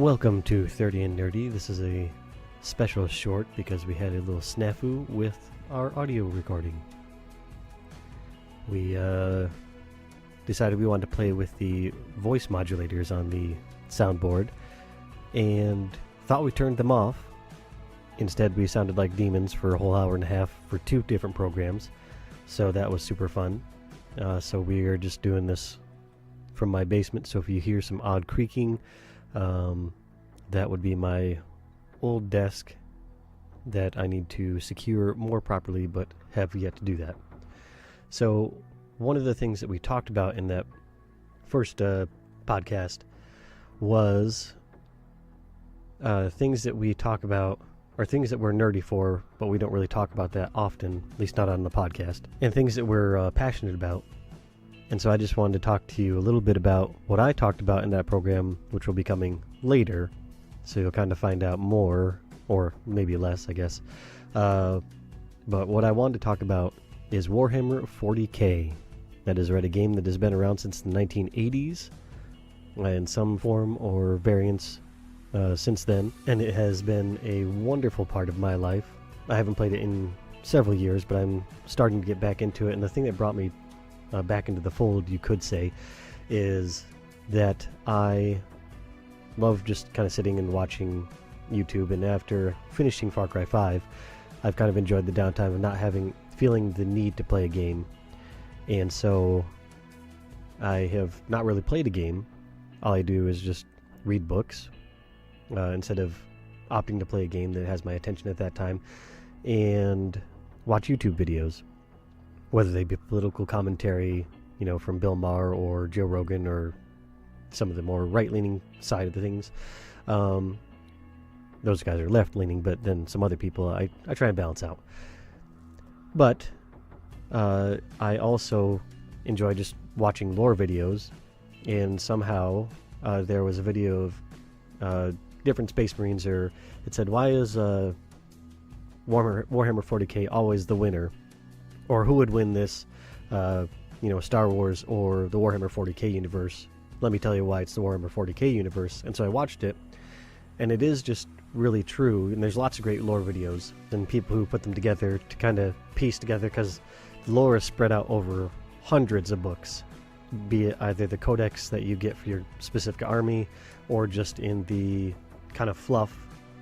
Welcome to 30 and Nerdy. This is a special short because we had a little snafu with our audio recording. We decided we wanted to play with the voice modulators on the soundboard and thought we turned them off. Instead, we sounded like demons for a whole hour and a half for two different programs, so that was super fun. So we are just doing this from my basement, so if you hear some odd creaking, that would be my old desk that I need to secure more properly, but have yet to do that. So one of the things that we talked about in that first podcast was things that we talk about, or things that we're nerdy for, but we don't really talk about that often, at least not on the podcast, and things that we're passionate about. And so I just wanted to talk to you a little bit about what I talked about in that program, which will be coming later. So you'll kind of find out more, or maybe less, I guess. But what I wanted to talk about is Warhammer 40k. That is a game that has been around since the 1980s, in some form or variance since then. And it has been a wonderful part of my life. I haven't played it in several years, but I'm starting to get back into it. And the thing that brought me back into the fold, you could say, is that I love just kind of sitting and watching YouTube, and after finishing Far Cry 5, I've kind of enjoyed the downtime of not feeling the need to play a game. And so I have not really played a game. All I do is just read books instead of opting to play a game that has my attention at that time, and watch YouTube videos, whether they be political commentary, from Bill Maher or Joe Rogan, or some of the more right-leaning side of the things. Those guys are left-leaning, but then some other people I try and balance out. But I also enjoy just watching lore videos, and somehow there was a video of different Space Marines, or it said, why is Warhammer 40k always the winner? Or who would win this, Star Wars or the Warhammer 40k universe? Let me tell you why it's the Warhammer 40k universe. And so I watched it, and it is just really true. And there's lots of great lore videos and people who put them together to kind of piece together, because the lore is spread out over hundreds of books, be it either the codex that you get for your specific army, or just in the kind of fluff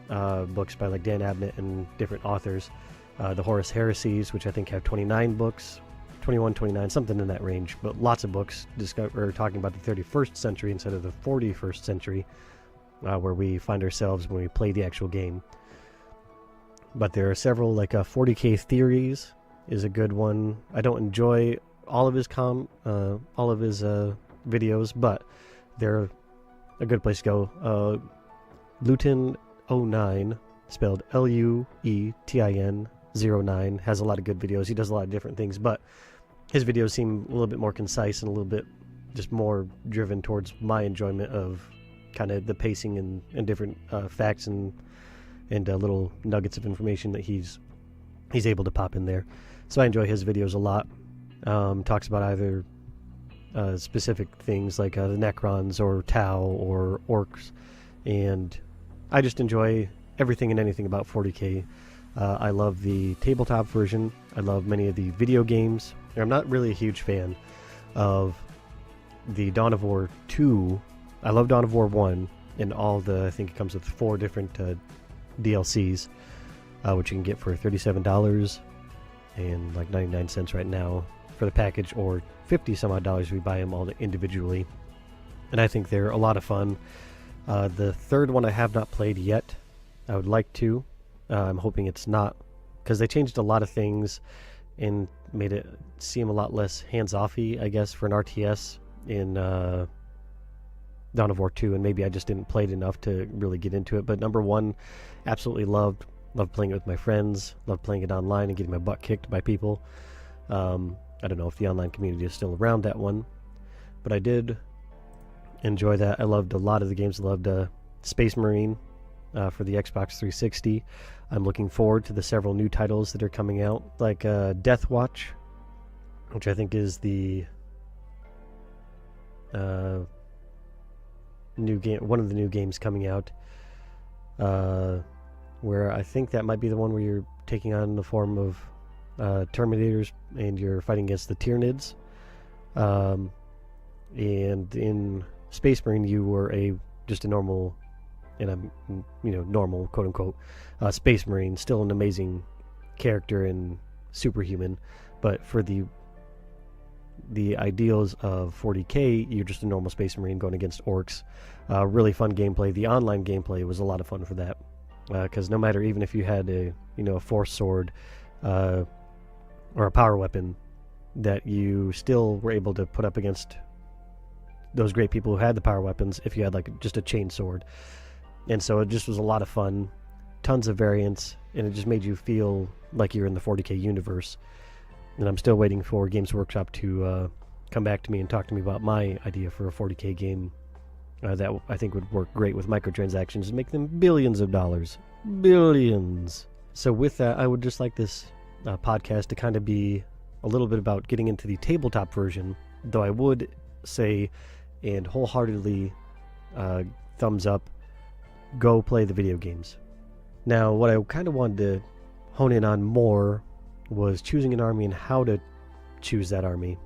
books by like Dan Abnett and different authors. The Horus Heresies, which I think have 29 books, 21, 29, something in that range, but lots of books talking about the 31st century instead of the 41st century, where we find ourselves when we play the actual game. But there are several, like 40k Theories is a good one. I don't enjoy all of his videos, but they're a good place to go. Lutin 09, spelled Luetin 09, has a lot of good videos. He does a lot of different things, but his videos seem a little bit more concise and a little bit just more driven towards my enjoyment of kind of the pacing and different facts and little nuggets of information that he's able to pop in there. So I enjoy his videos a lot. Talks about either specific things like the Necrons or Tau or Orcs, and I just enjoy everything and anything about 40k. I love the tabletop version. I love many of the video games. I'm not really a huge fan of the Dawn of War 2. I love Dawn of War 1 and I think it comes with 4 different DLCs, which you can get for $37 and like 99 cents right now for the package, or 50 some odd dollars if we buy them all individually. And I think they're a lot of fun. The third one I have not played yet. I would like to. I'm hoping it's not, because they changed a lot of things and made it seem a lot less hands-offy, I guess, for an RTS in Dawn of War 2, and maybe I just didn't play it enough to really get into it. But number one, absolutely loved playing it with my friends, loved playing it online and getting my butt kicked by people. I don't know if the online community is still around that one, but I did enjoy that. I loved a lot of the games. I loved Space Marine for the Xbox 360. I'm looking forward to the several new titles that are coming out, like Death Watch, which I think is the one of the new games coming out, where I think that might be the one where you're taking on the form of Terminators and you're fighting against the Tyranids. And in Space Marine, you were just a normal, normal quote unquote Space Marine, still an amazing character and superhuman, but for the ideals of 40k, you're just a normal Space Marine going against orcs. Really fun gameplay. The online gameplay was a lot of fun for that, because no matter, even if you had a force sword or a power weapon, that you still were able to put up against those great people who had the power weapons if you had like just a chain sword. And so it just was a lot of fun, tons of variants, and it just made you feel like you're in the 40k universe. And I'm still waiting for Games Workshop to come back to me and talk to me about my idea for a 40k game that I think would work great with microtransactions and make them billions of dollars. Billions! So with that, I would just like this podcast to kind of be a little bit about getting into the tabletop version, though I would say and wholeheartedly thumbs up, go play the video games. Now, what I kind of wanted to hone in on more was choosing an army and how to choose that army,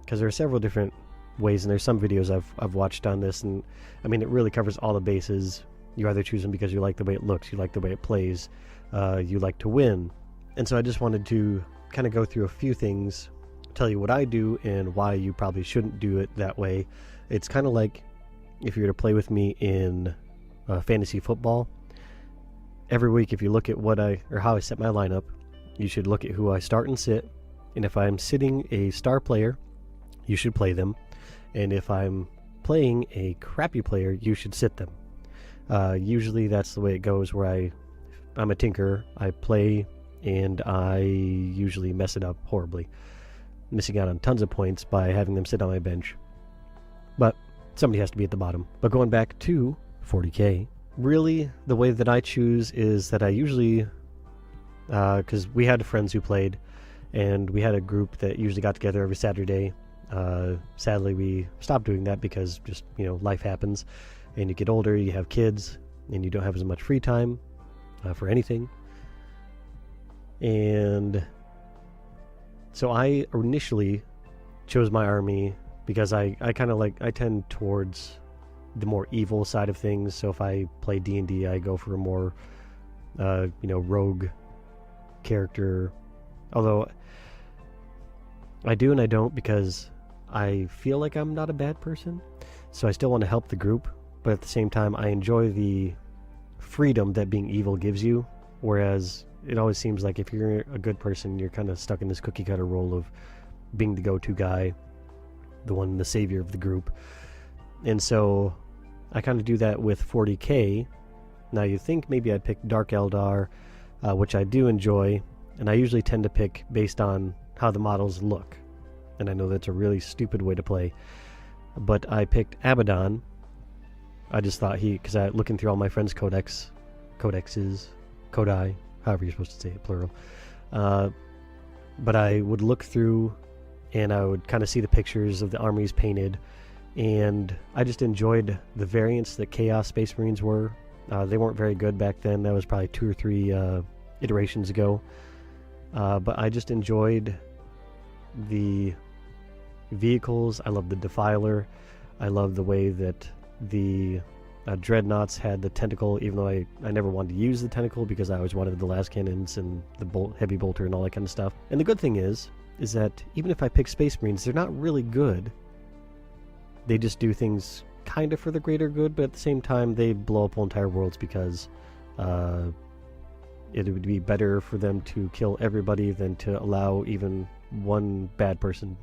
because there are several different ways, and there's some videos I've watched on this, and I mean, it really covers all the bases. You either choose them because you like the way it looks, you like the way it plays, you like to win. And so I just wanted to kind of go through a few things, tell you what I do and why you probably shouldn't do it that way. It's kind of like if you were to play with me in fantasy football. Every week, if you look at how I set my lineup, you should look at who I start and sit. And if I'm sitting a star player, you should play them. And if I'm playing a crappy player, you should sit them. Usually that's the way it goes, where I'm a tinker. I play and I usually mess it up horribly, missing out on tons of points by having them sit on my bench. But somebody has to be at the bottom. But going back to 40k, really the way that I choose is that I usually, because we had friends who played, and we had a group that usually got together every Saturday. Sadly, we stopped doing that because just, life happens, and you get older, you have kids, and you don't have as much free time for anything. And so I initially chose my army because I tend towards the more evil side of things. So if I play D&D, I go for a more rogue character, although I do and I don't, because I feel like I'm not a bad person, so I still want to help the group, but at the same time I enjoy the freedom that being evil gives you, whereas it always seems like if you're a good person, you're kind of stuck in this cookie cutter role of being the go-to guy, the savior of the group. And so I kind of do that with 40k. Now you think maybe I'd pick Dark Eldar, which I do enjoy, and I usually tend to pick based on how the models look. And I know that's a really stupid way to play, but I picked Abaddon. I just thought because looking through all my friends' codexes, Kodai, however you're supposed to say it, plural. But I would look through and I would kind of see the pictures of the armies painted, and I just enjoyed the variants that Chaos Space Marines were. They weren't very good back then. That was probably 2 or 3 iterations ago. But I just enjoyed the vehicles. I love the Defiler. I love the way that the Dreadnoughts had the tentacle, even though I never wanted to use the tentacle because I always wanted the las cannons and the heavy bolter and all that kind of stuff. And the good thing is that even if I pick Space Marines, they're not really good. They just do things kind of for the greater good, but at the same time they blow up whole entire worlds because it would be better for them to kill everybody than to allow even one bad person,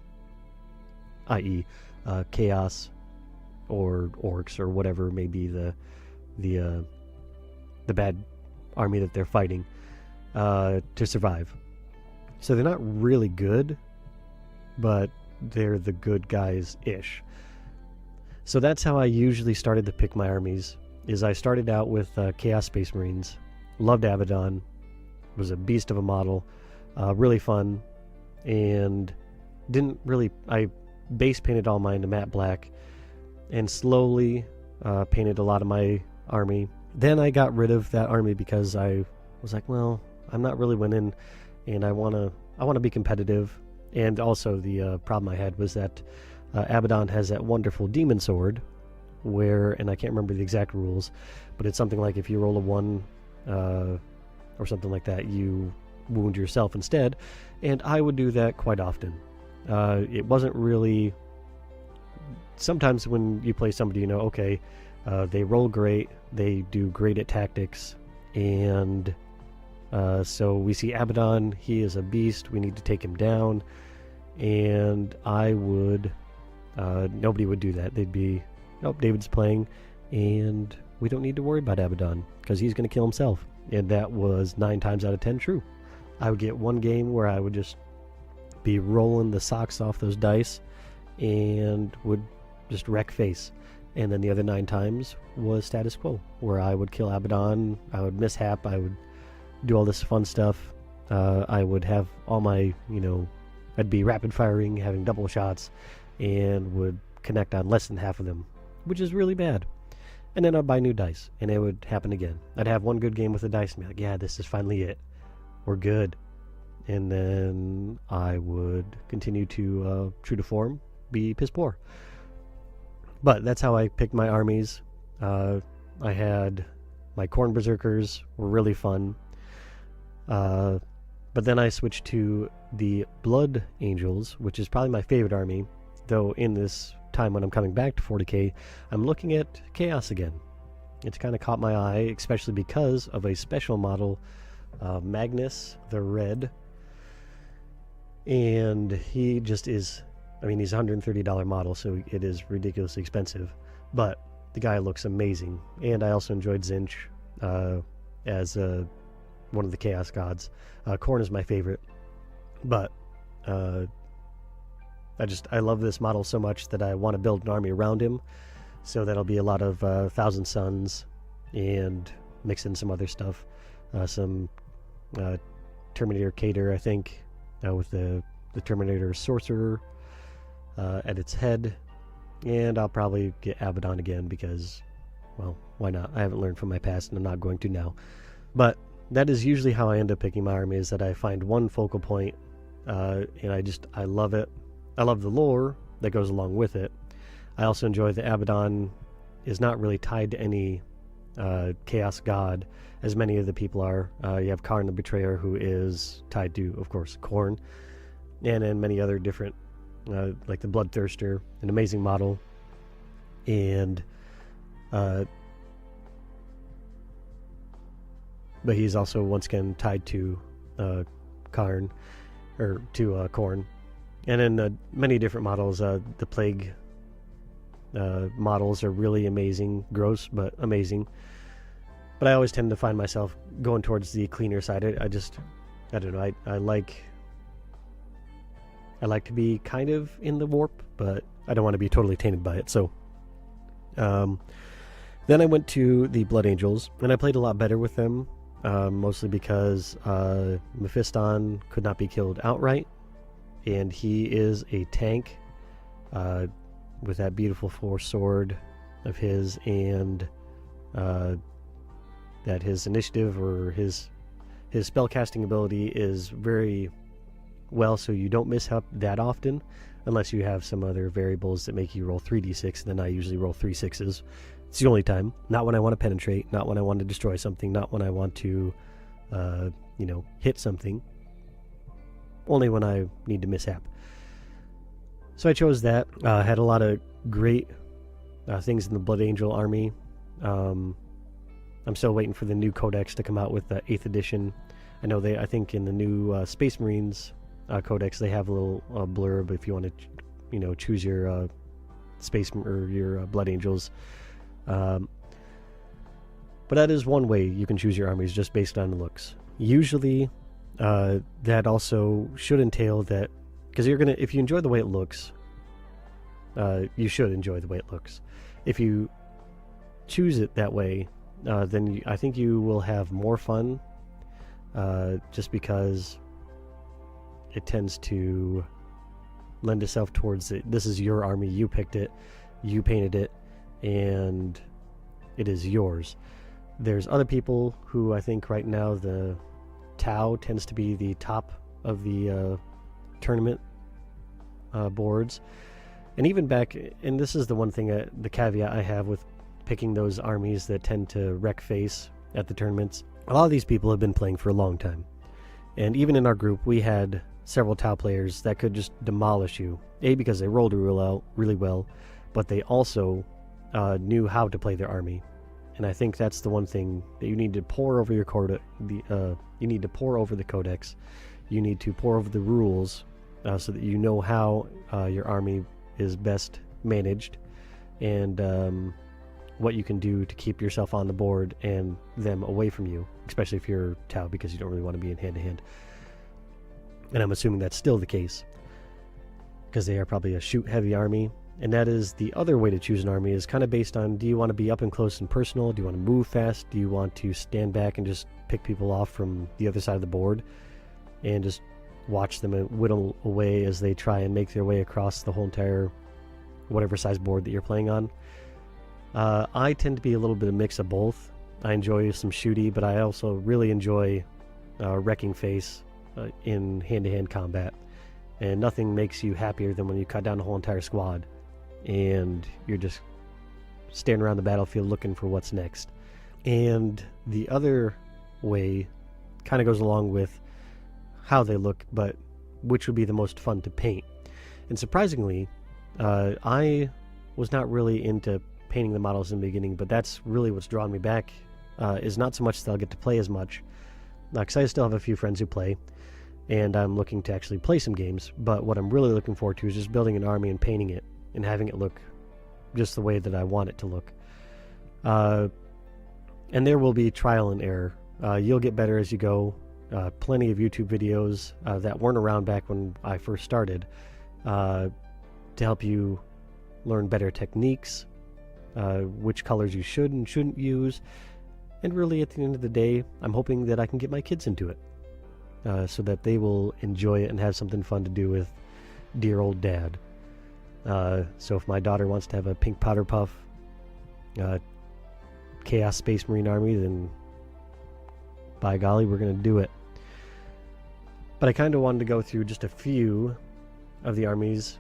i.e. Chaos or orcs or whatever may be the bad army that they're fighting, to survive. So they're not really good, but they're the good guys-ish. So that's how I usually started to pick my armies, is I started out with Chaos Space Marines. Loved Abaddon. Was a beast of a model. Really fun. And I base painted all mine to matte black. And slowly, painted a lot of my army. Then I got rid of that army because I was like, well, I'm not really winning, and I want to be competitive. And also the problem I had was that Abaddon has that wonderful demon sword, where, and I can't remember the exact rules, but it's something like if you roll a 1 or something like that, you wound yourself instead, and I would do that quite often. It wasn't really... Sometimes when you play somebody, you know, okay, they roll great, they do great at tactics, and so we see Abaddon, he is a beast, we need to take him down, and I would... nobody would do that. They'd be, nope, David's playing, and we don't need to worry about Abaddon, because he's going to kill himself. And that was 9 times out of 10 true. I would get one game where I would just be rolling the socks off those dice, and would just wreck face. And then the other 9 times was status quo, where I would kill Abaddon, I would mishap, I would do all this fun stuff. I would have all my, you know, I'd be rapid firing, having double shots, and would connect on less than half of them, which is really bad. And then I'd buy new dice, and it would happen again. I'd have one good game with the dice and be like, yeah, this is finally it. We're good. And then I would continue to, true to form, be piss poor. But that's how I picked my armies. I had my Khorne Berserkers, were really fun. But then I switched to the Blood Angels, which is probably my favorite army. Though in this time when I'm coming back to 40k, I'm looking at Chaos again. It's kind of caught my eye, especially because of a special model, Magnus the Red. And he just is, I mean, he's a $130 model, so it is ridiculously expensive. But the guy looks amazing. And I also enjoyed Zinch as one of the Chaos Gods. Khorne is my favorite. But I love this model so much that I want to build an army around him. So that'll be a lot of Thousand Suns and mix in some other stuff. Some Terminator Cater, I think, with the Terminator Sorcerer at its head. And I'll probably get Abaddon again because, well, why not? I haven't learned from my past and I'm not going to now. But that is usually how I end up picking my army, is that I find one focal point and I love it. I love the lore that goes along with it. I also enjoy that Abaddon is not really tied to any chaos god, as many of the people are. You have Karn the Betrayer, who is tied to, of course, Khorne, and then many other different, like the Bloodthirster, an amazing model, and but he's also once again tied to Karn, or to Khorne. And then many different models. The Plague models are really amazing. Gross, but amazing. But I always tend to find myself going towards the cleaner side. I don't know. I like to be kind of in the warp, but I don't want to be totally tainted by it. So then I went to the Blood Angels, and I played a lot better with them, mostly because Mephiston could not be killed outright. And he is a tank with that beautiful Force sword of his, and that his initiative or his spellcasting ability is very well, so you don't miss up that often unless you have some other variables that make you roll 3d6. Then I usually roll 3 6s. It's the only time. Not when I want to penetrate, not when I want to destroy something, not when I want to hit something. Only when I need to mishap. So I chose that. Had a lot of great things in the Blood Angel army. I'm still waiting for the new codex to come out with the 8th edition. I think in the new Space Marines codex, they have a little blurb if you want to, choose your space or your Blood Angels. But that is one way you can choose your armies, just based on the looks. Usually, that also should entail that, because if you enjoy the way it looks, you should enjoy the way it looks. If you choose it that way, then I think you will have more fun, just because it tends to lend itself towards it. This is your army, you picked it, you painted it, and it is yours. There's other people who I think right now the Tau tends to be the top of the tournament boards. And even back, and this is the one thing, the caveat I have with picking those armies that tend to wreck face at the tournaments. A lot of these people have been playing for a long time. And even in our group, we had several Tau players that could just demolish you. A, because they rolled really well, but they also knew how to play their army. And I think that's the one thing that you need to pour over your you need to pour over the codex. You need to pour over the rules so that you know how your army is best managed, and what you can do to keep yourself on the board and them away from you, especially if you're Tau, because you don't really want to be in hand-to-hand. And I'm assuming that's still the case, because they are probably a shoot-heavy army. And that is the other way to choose an army, is kind of based on, do you want to be up and close and personal? Do you want to move fast? Do you want to stand back and just pick people off from the other side of the board and just watch them whittle away as they try and make their way across the whole entire whatever size board that you're playing on? I tend to be a little bit of a mix of both. I enjoy some shooty, but I also really enjoy wrecking face in hand-to-hand combat. And nothing makes you happier than when you cut down a whole entire squad and you're just standing around the battlefield looking for what's next. And the other way kind of goes along with how they look, but which would be the most fun to paint. And surprisingly, I was not really into painting the models in the beginning, but that's really what's drawn me back, is not so much that I'll get to play as much, because I still have a few friends who play, and I'm looking to actually play some games, but what I'm really looking forward to is just building an army and painting it, and having it look just the way that I want it to look. And there will be trial and error. You'll get better as you go. Plenty of YouTube videos that weren't around back when I first started to help you learn better techniques, which colors you should and shouldn't use. And really, at the end of the day, I'm hoping that I can get my kids into it so that they will enjoy it and have something fun to do with dear old dad. So if my daughter wants to have a pink powder puff Chaos Space Marine army, then by golly, we're going to do it. But I kind of wanted to go through just a few of the armies.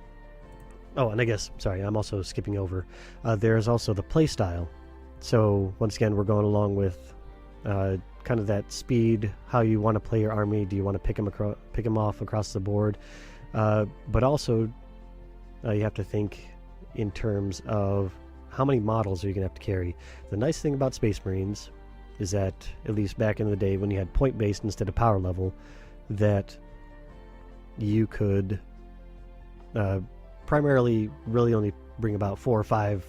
Oh, and I guess, sorry, I'm also skipping over. There's also the play style. So once again, we're going along with kind of that speed, how you want to play your army. Do you want to pick them off across the board? But also, you have to think in terms of how many models are you going to have to carry. The nice thing about Space Marines is that, at least back in the day when you had point-based instead of power level, that you could primarily really only bring about 4 or 5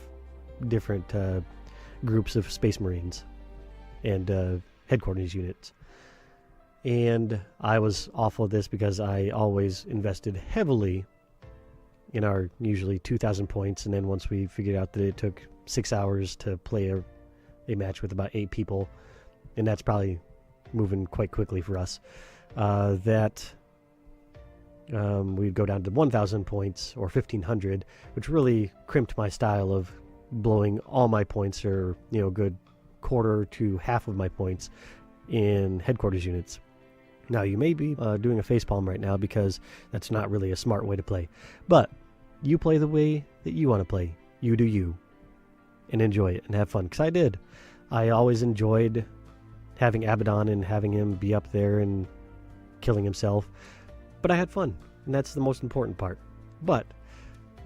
different groups of Space Marines and headquarters units. And I was awful at this because I always invested heavily in our usually 2,000 points, and then once we figured out that it took 6 hours to play a match with about 8 people, and that's probably moving quite quickly for us, we'd go down to 1,000 points or 1,500, which really crimped my style of blowing all my points, or good quarter to half of my points in headquarters units. Now, you may be doing a facepalm right now because that's not really a smart way to play. But you play the way that you want to play. You do you. And enjoy it and have fun. Because I did. I always enjoyed having Abaddon and having him be up there and killing himself. But I had fun. And that's the most important part. But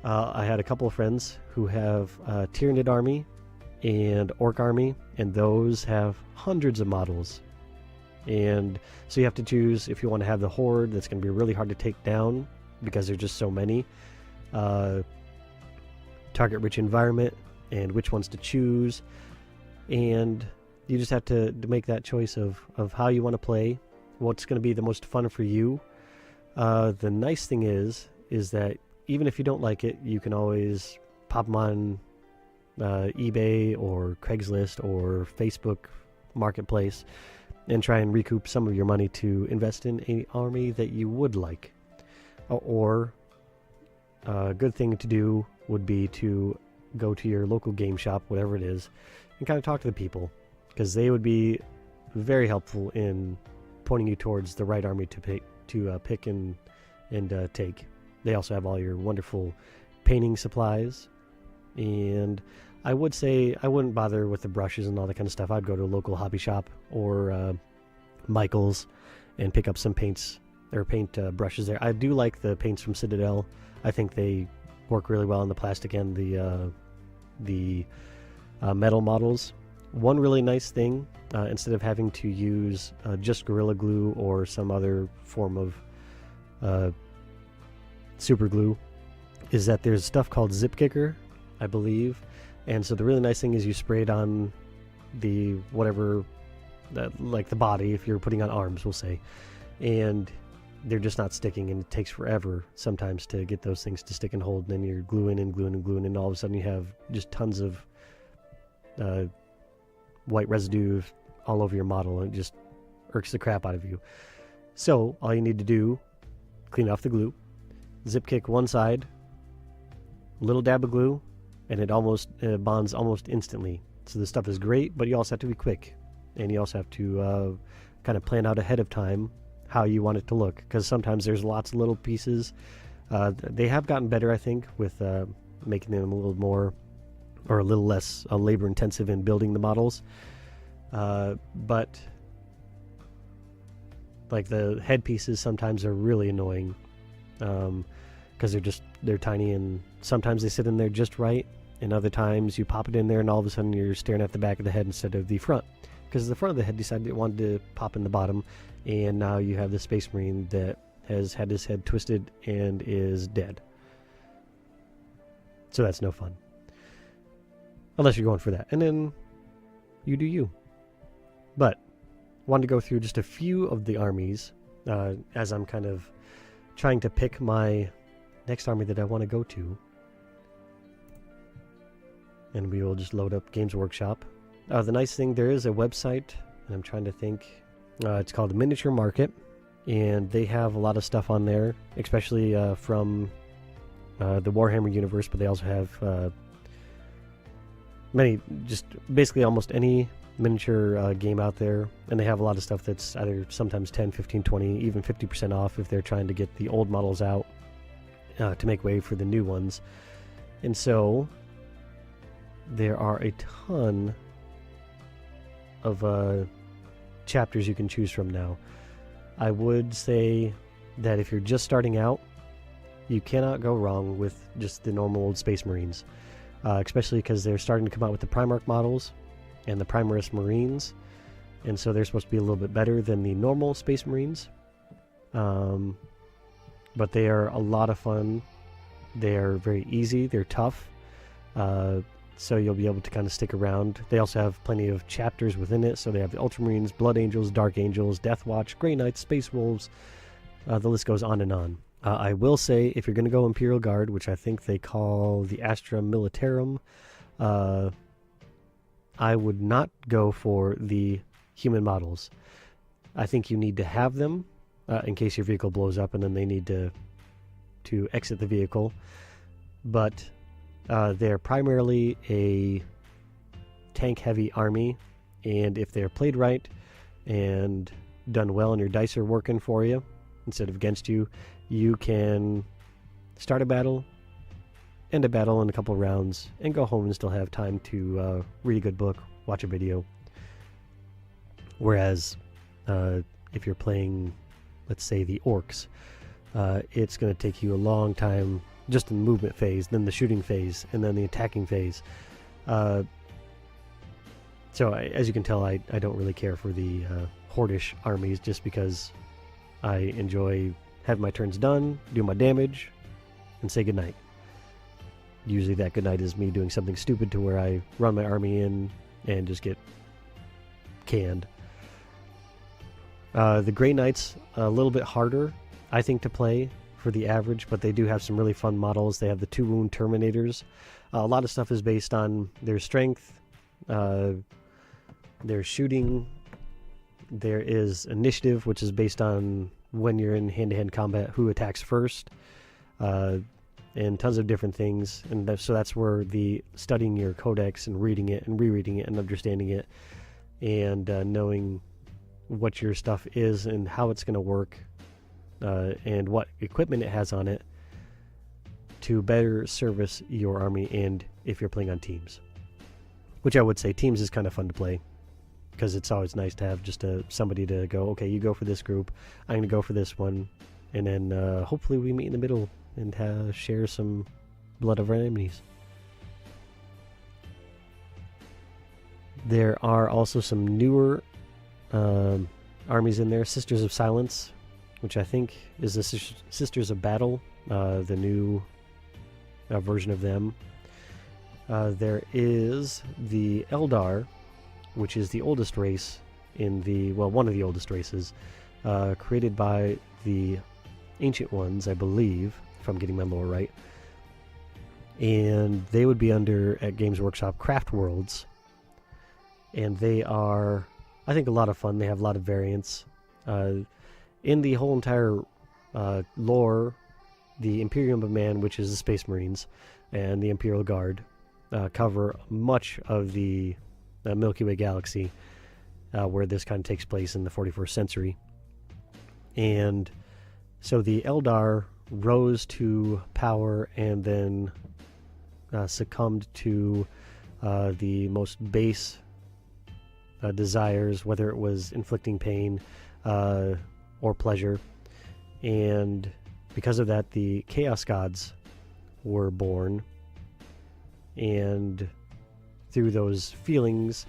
I had a couple of friends who have Tyranid army and Orc army. And those have hundreds of models. And so you have to choose if you want to have the horde that's going to be really hard to take down because there's just so many, target rich environment, and which ones to choose. And you just have to make that choice of how you want to play, what's going to be the most fun for you. The nice thing is that even if you don't like it, you can always pop them on eBay or Craigslist or Facebook Marketplace and try and recoup some of your money to invest in an army that you would like. Or a good thing to do would be to go to your local game shop, whatever it is, and kind of talk to the people, because they would be very helpful in pointing you towards the right army to pick and take. They also have all your wonderful painting supplies, and I would say I wouldn't bother with the brushes and all that kind of stuff. I'd go to a local hobby shop or Michael's and pick up some paints or paint brushes there. I do like the paints from Citadel. I think they work really well on the plastic and the metal models. One really nice thing, instead of having to use just Gorilla Glue or some other form of super glue, is that there's stuff called Zip Kicker, I believe. And so the really nice thing is you spray it on the whatever, like the body, if you're putting on arms, we'll say, and they're just not sticking, and it takes forever sometimes to get those things to stick and hold, and then you're gluing and gluing and gluing, and all of a sudden you have just tons of white residue all over your model, and it just irks the crap out of you. So all you need to do, clean off the glue, zip kick one side, little dab of glue, and it almost bonds almost instantly. So this stuff is great, but you also have to be quick, and you also have to kind of plan out ahead of time how you want it to look, because sometimes there's lots of little pieces. They have gotten better, I think, with making them a little more or a little less labor intensive in building the models, but like the head pieces sometimes are really annoying, because they're tiny, and sometimes they sit in there just right, and other times you pop it in there and all of a sudden you're staring at the back of the head instead of the front, because the front of the head decided it wanted to pop in the bottom, and now you have the Space Marine that has had his head twisted and is dead. So that's no fun, unless you're going for that, and then you do you. But wanted to go through just a few of the armies as I'm kind of trying to pick my next army that I want to go to. And we will just load up Games Workshop. The nice thing, there is a website, and I'm trying to think. It's called Miniature Market, and they have a lot of stuff on there, especially from the Warhammer universe, but they also have many, just basically almost any miniature game out there, and they have a lot of stuff that's either sometimes 10, 15, 20, even 50% off if they're trying to get the old models out to make way for the new ones. And so there are a ton of chapters you can choose from now. I would say that if you're just starting out, you cannot go wrong with just the normal old Space Marines, especially because they're starting to come out with the Primarch models and the Primaris Marines, and so they're supposed to be a little bit better than the normal Space Marines, but they are a lot of fun. They are very easy, they're tough, so you'll be able to kind of stick around. They also have plenty of chapters within it, so they have the Ultramarines, Blood Angels, Dark Angels, Death Watch, Grey Knights, Space Wolves, the list goes on and on. I will say, if you're going to go Imperial Guard, which I think they call the Astra Militarum, I would not go for the human models. I think you need to have them in case your vehicle blows up and then they need to exit the vehicle. But they're primarily a tank-heavy army, and if they're played right and done well and your dice are working for you instead of against you, you can start a battle, end a battle in a couple rounds, and go home and still have time to read a good book, watch a video. Whereas if you're playing, let's say, the Orcs, it's going to take you a long time just in the movement phase, then the shooting phase, and then the attacking phase. So as you can tell, I don't really care for the Hordish armies, just because I enjoy having my turns done, do my damage, and say goodnight. Usually that goodnight is me doing something stupid to where I run my army in and just get canned. The Grey Knights, a little bit harder, I think, to play for the average, but they do have some really fun models. They have the 2-wound Terminators. A lot of stuff is based on their strength, their shooting. There is initiative, which is based on when you're in hand-to-hand combat, who attacks first. and tons of different things. And so that's where the studying your codex and reading it and rereading it and understanding it and knowing what your stuff is and how it's going to work and what equipment it has on it to better service your army, and if you're playing on teams. Which I would say teams is kind of fun to play, because it's always nice to have just somebody to go, okay, you go for this group, I'm going to go for this one, and then hopefully we meet in the middle and share some blood of our enemies. There are also some newer armies in there. Sisters of Silence, which I think is the Sisters of Battle, the new version of them. There is the Eldar, which is the oldest race in the, well, one of the oldest races, created by the Ancient Ones, I believe, if I'm getting my lore right. And they would be under, at Games Workshop, Craft Worlds. And they are, I think, a lot of fun. They have a lot of variants. In the whole entire lore, the Imperium of Man, which is the Space Marines, and the Imperial Guard cover much of the Milky Way galaxy, where this kind of takes place in the 41st century. And so the Eldar rose to power and then succumbed to the most base desires, whether it was inflicting pain or pleasure. And because of that, the Chaos Gods were born, and through those feelings,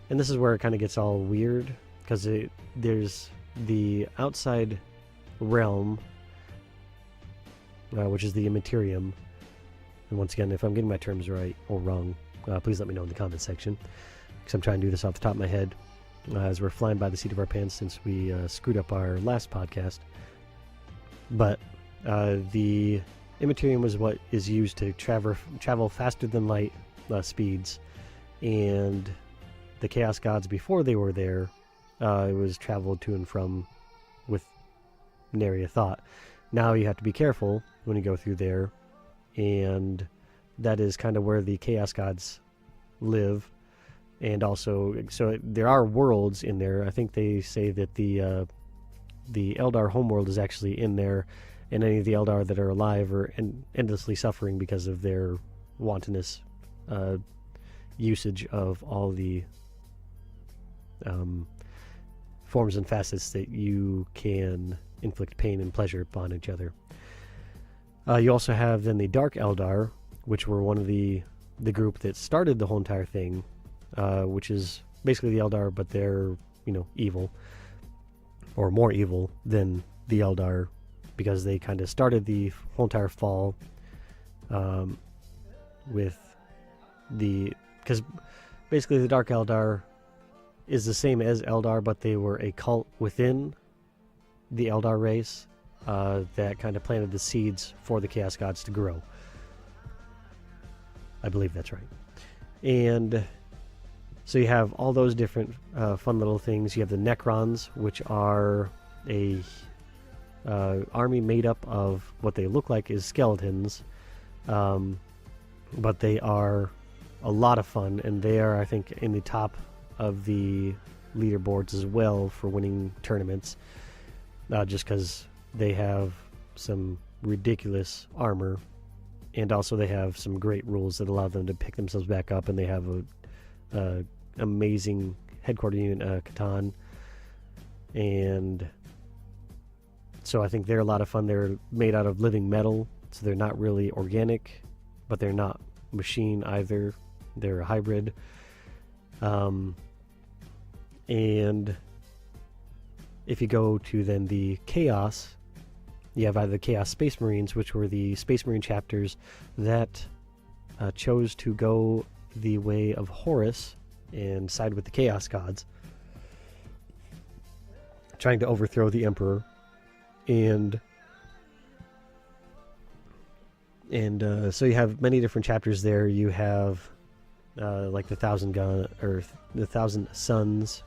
and this is where it kind of gets all weird, because there's the outside realm, which is the Immaterium. And once again, if I'm getting my terms right or wrong, please let me know in the comment section, because I'm trying to do this off the top of my head as we're flying by the seat of our pants since we screwed up our last podcast. But the Immaterium was what is used to travel faster than light speeds, and the Chaos Gods, before they were there, it was traveled to and from with nary a thought. Now you have to be careful when you go through there, and that is kind of where the Chaos Gods live. And also, so there are worlds in there. I think they say that the Eldar homeworld is actually in there, and any of the Eldar that are alive are endlessly suffering because of their wantonness usage of all the forms and facets that you can inflict pain and pleasure upon each other. You also have then the Dark Eldar, which were one of the group that started the whole entire thing, which is basically the Eldar, but they're, evil, or more evil than the Eldar, because they kind of started the whole entire fall because basically the Dark Eldar is the same as Eldar, but they were a cult within the Eldar race that kind of planted the seeds for the Chaos Gods to grow. I believe that's right. And so you have all those different fun little things. You have the Necrons, which are a army made up of what they look like is skeletons, but they are a lot of fun, and they are, I think, in the top of the leaderboards as well for winning tournaments, just because they have some ridiculous armor, and also they have some great rules that allow them to pick themselves back up, and they have a amazing headquarter unit, Catan, and so I think they're a lot of fun. They're made out of living metal, so they're not really organic, but they're not machine either. They're a hybrid. And if you go to then the Chaos, you have either the Chaos Space Marines, which were the Space Marine chapters that chose to go the way of Horus and side with the Chaos Gods, trying to overthrow the Emperor. And so you have many different chapters there. You have like the Thousand Suns.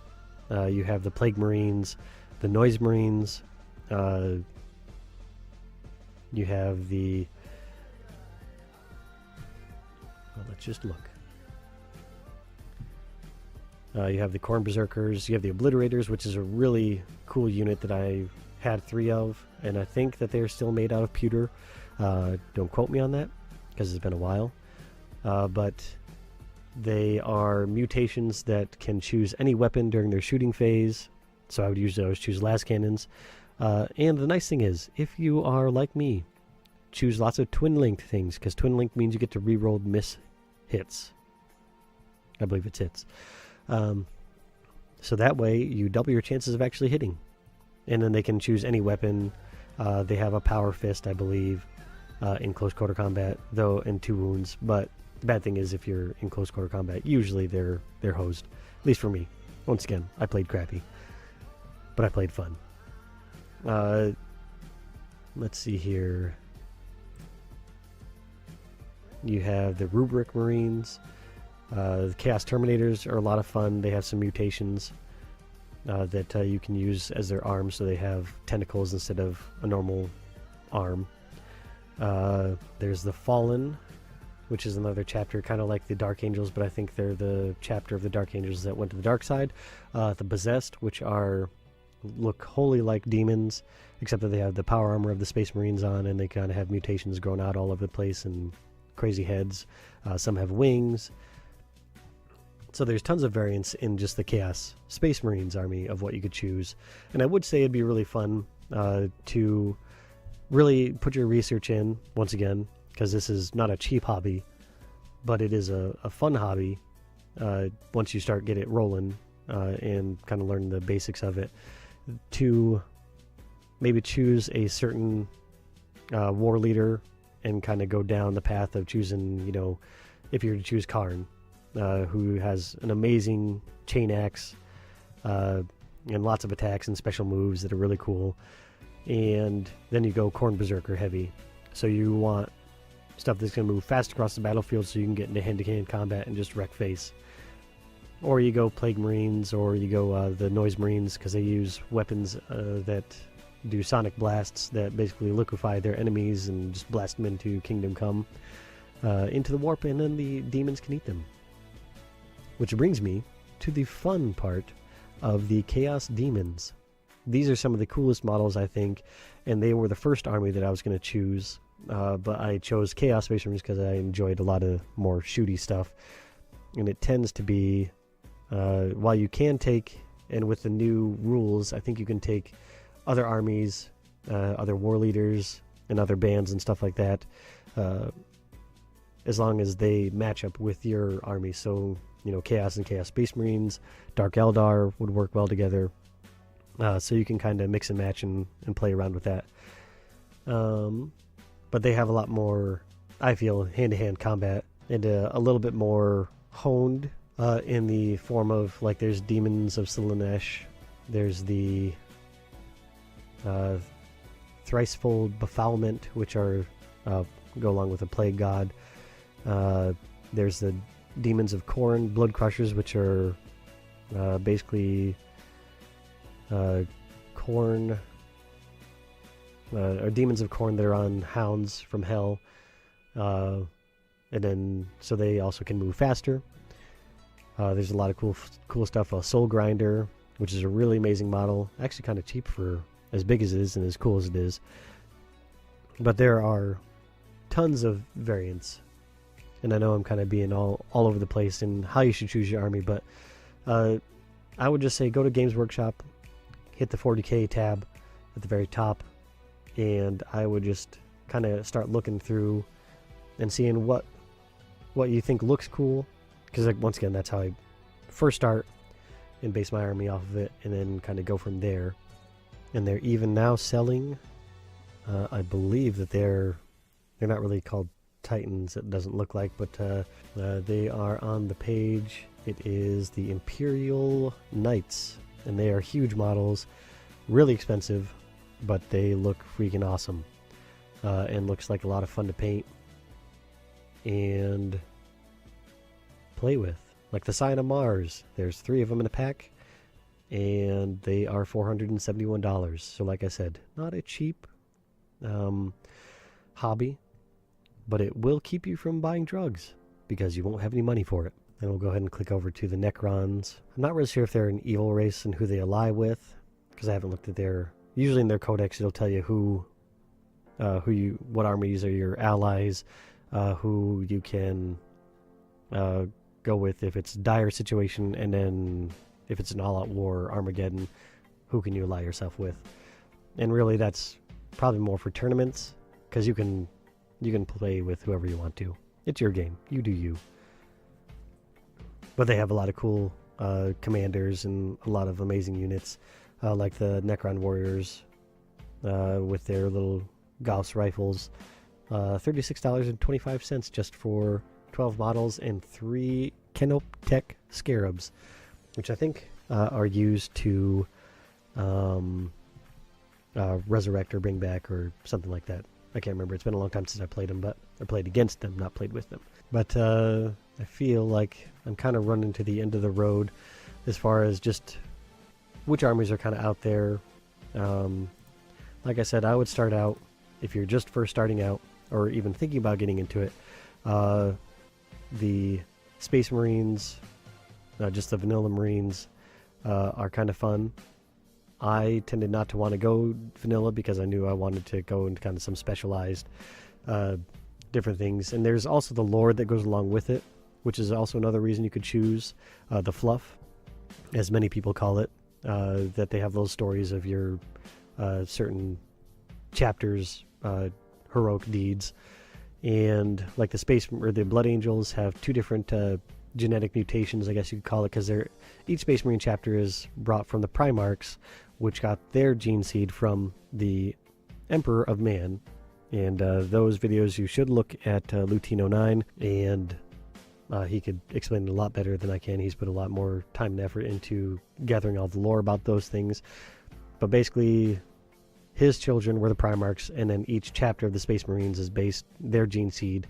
You have the Plague Marines, the Noise Marines. You have the Well, let's just look. You have the Khorne Berserkers, you have the Obliterators, which is a really cool unit that I had 3 of, and I think that they're still made out of pewter. Don't quote me on that, because it's been a while. But they are mutations that can choose any weapon during their shooting phase, so I would use those, choose las cannons. And the nice thing is, if you are like me, choose lots of twin-linked things, because twin-linked means you get to reroll miss hits. I believe it's hits. So that way you double your chances of actually hitting. And then they can choose any weapon. They have a power fist, I believe, in close quarter combat, though, and 2 wounds. But the bad thing is, if you're in close quarter combat, usually they're hosed. At least for me. Once again, I played crappy, but I played fun. Let's see here. You have the Rubric Marines. The Chaos Terminators are a lot of fun. They have some mutations that you can use as their arms, so they have tentacles instead of a normal arm. There's the Fallen, which is another chapter, kind of like the Dark Angels, but I think they're the chapter of the Dark Angels that went to the dark side. The Possessed, which look wholly like demons, except that they have the power armor of the Space Marines on, and they kind of have mutations growing out all over the place and crazy heads. Some have wings. So there's tons of variants in just the Chaos Space Marines army of what you could choose. And I would say it'd be really fun to really put your research in, once again, because this is not a cheap hobby, but it is a fun hobby once you get it rolling and kind of learn the basics of it, to maybe choose a certain war leader and kind of go down the path of choosing, if you were to choose Karn, who has an amazing chain axe and lots of attacks and special moves that are really cool. And then you go Khorne Berserker heavy. So you want stuff that's going to move fast across the battlefield so you can get into hand-to-hand combat and just wreck face. Or you go Plague Marines, or you go the Noise Marines, because they use weapons that do sonic blasts that basically liquefy their enemies and just blast them into Kingdom Come, into the warp, and then the demons can eat them. Which brings me to the fun part of the Chaos Demons. These are some of the coolest models, I think, and they were the first army that I was going to choose, but I chose Chaos Space Marines because I enjoyed a lot of more shooty stuff. And it tends to be, while you can take, and with the new rules, I think you can take other armies, other war leaders, and other bands and stuff like that, as long as they match up with your army. So, Chaos and Chaos Space Marines, Dark Eldar would work well together. So you can kind of mix and match and play around with that. But they have a lot more, I feel, hand-to-hand combat, and a little bit more honed in the form of, like, there's Demons of Slaanesh, there's the Thricefold Befoulment, which are go along with the Plague God. There's the Demons of Khorne, Blood Crushers, which are basically Khorne, or Demons of Khorne that are on hounds from hell, and then so they also can move faster. There's a lot of cool stuff. Soul Grinder, which is a really amazing model, actually kind of cheap for as big as it is and as cool as it is. But there are tons of variants, and I know I'm kind of being all over the place in how you should choose your army, but I would just say go to Games Workshop, hit the 40K tab at the very top, and I would just kind of start looking through and seeing what you think looks cool, because, like, once again, that's how I first start and base my army off of it, and then kind of go from there. And they're even now selling, I believe that they're not really called Titans, it doesn't look like, but they are on the page. It is the Imperial Knights, and they are huge models, really expensive, but they look freaking awesome, and looks like a lot of fun to paint and play with. Like the Sign of Mars, there's 3 of them in a pack, and they are $471. So like I said, not a cheap hobby, but it will keep you from buying drugs, because you won't have any money for it. And we'll go ahead and click over to the Necrons. I'm not really sure if they're an evil race and who they ally with, because I haven't looked at their... Usually in their codex it'll tell you what armies are your allies, who you can go with if it's a dire situation, and then if it's an all-out war, Armageddon, who can you ally yourself with. And really that's probably more for tournaments, because you can play with whoever you want to. It's your game. You do you. But they have a lot of cool commanders and a lot of amazing units, like the Necron Warriors with their little Gauss rifles. $36.25 just for 12 models and 3 Kenoptech Scarabs, which I think are used to resurrect or bring back or something like that. I can't remember. It's been a long time since I played them, but I played against them, not played with them. But I feel like I'm kind of running to the end of the road as far as just which armies are kind of out there. Like I said, I would start out, if you're just first starting out or even thinking about getting into it, the Space Marines, just the vanilla Marines, are kind of fun. I tended not to want to go vanilla because I knew I wanted to go into kind of some specialized different things. And there's also the lore that goes along with it, which is also another reason you could choose the fluff, as many people call it, that they have those stories of your certain chapters, heroic deeds. And like the Space or the Blood Angels have 2 different genetic mutations, I guess you could call it, because each Space Marine chapter is brought from the Primarchs, which got their gene seed from the Emperor of Man. And those videos you should look at Lutino9, and he could explain it a lot better than I can. He's put a lot more time and effort into gathering all the lore about those things. But basically, his children were the Primarchs, and then each chapter of the Space Marines is based their gene seed,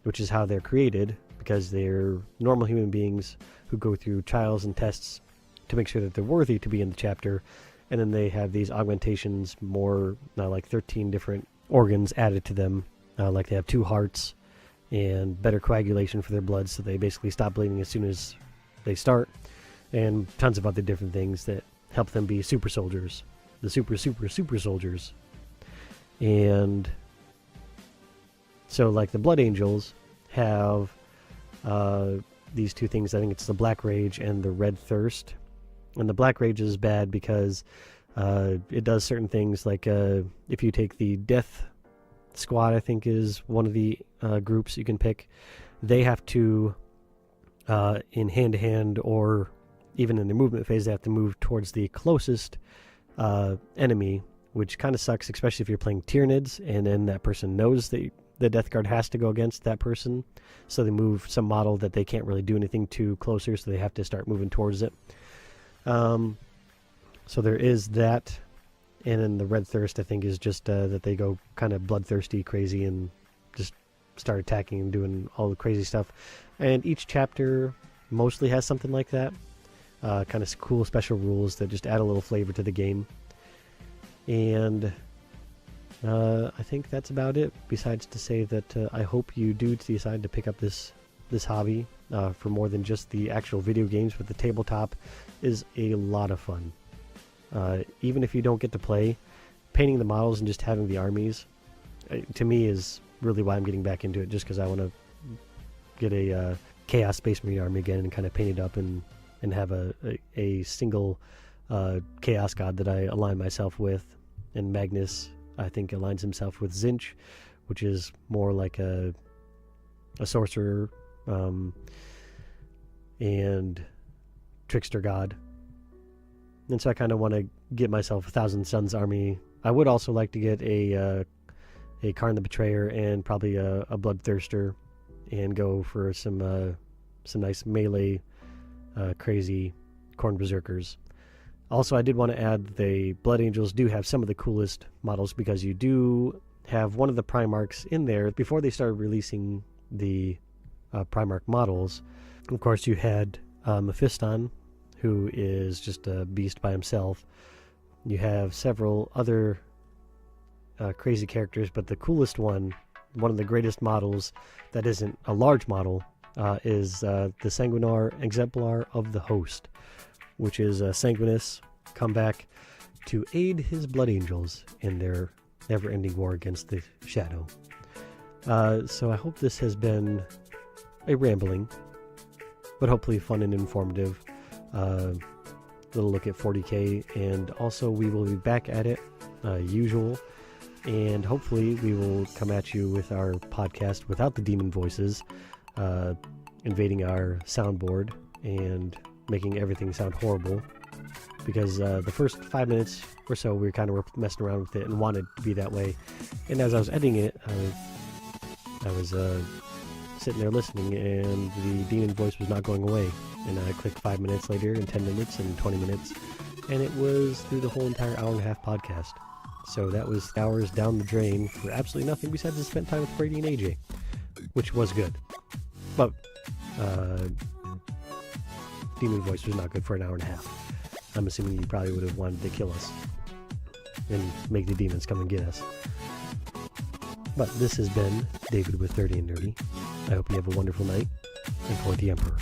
which is how they're created, because they're normal human beings who go through trials and tests to make sure that they're worthy to be in the chapter. And then they have these augmentations, more like 13 different organs added to them. Like they have 2 hearts and better coagulation for their blood, so they basically stop bleeding as soon as they start. And tons of other different things that help them be super soldiers. The super soldiers. And so like the Blood Angels have these 2 things. I think it's the Black Rage and the Red Thirst. And the Black Rage is bad because it does certain things, like if you take the Death Squad, I think is one of the groups you can pick. They have to, in hand-to-hand or even in the movement phase, they have to move towards the closest enemy, which kind of sucks, especially if you're playing Tyranids and then that person knows that the Death Guard has to go against that person, so they move some model that they can't really do anything to closer, so they have to start moving towards it. So there is that. And then the Red Thirst, I think, is just that they go kind of bloodthirsty, crazy, and just start attacking and doing all the crazy stuff. And each chapter mostly has something like that. Kind of cool special rules that just add a little flavor to the game. And I think that's about it, besides to say that I hope you do decide to pick up this hobby for more than just the actual video games, but the tabletop is a lot of fun. Even if you don't get to play, painting the models and just having the armies, to me, is really why I'm getting back into it, just because I want to get a Chaos Space Marine army again and kind of paint it up and have a single Chaos God that I align myself with. And Magnus, I think, aligns himself with Zinch, which is more like a sorcerer and trickster god. And so I kind of want to get myself a Thousand Suns army. I would also like to get a Karn the Betrayer and probably a Bloodthirster, and go for some nice melee crazy Khorne Berserkers. Also, I did want to add the Blood Angels do have some of the coolest models, because you do have one of the Primarchs in there. Before they started releasing the Primarch models, of course, you had Mephiston, who is just a beast by himself. You have several other crazy characters, but the coolest one of the greatest models that isn't a large model, is the Sanguinar Exemplar of the Host, which is Sanguinus come back to aid his blood angels in their never-ending war against the Shadow. So I hope this has been a rambling, but hopefully fun and informative little look at 40k, and also we will be back at it usual, and hopefully we will come at you with our podcast without the demon voices invading our soundboard and making everything sound horrible, because the first 5 minutes or so we kind of were messing around with it and wanted to be that way, and as I was editing it I was sitting there listening, and the demon voice was not going away, and I clicked 5 minutes later, and 10 minutes, and 20 minutes, and it was through the whole entire hour and a half podcast. So that was hours down the drain for absolutely nothing besides to spend time with Brady and AJ, which was good. But demon voice was not good for an hour and a half. I'm assuming you probably would have wanted to kill us and make the demons come and get us. But this has been David with 30 and Nerdy. I hope you have a wonderful night, and for the Emperor.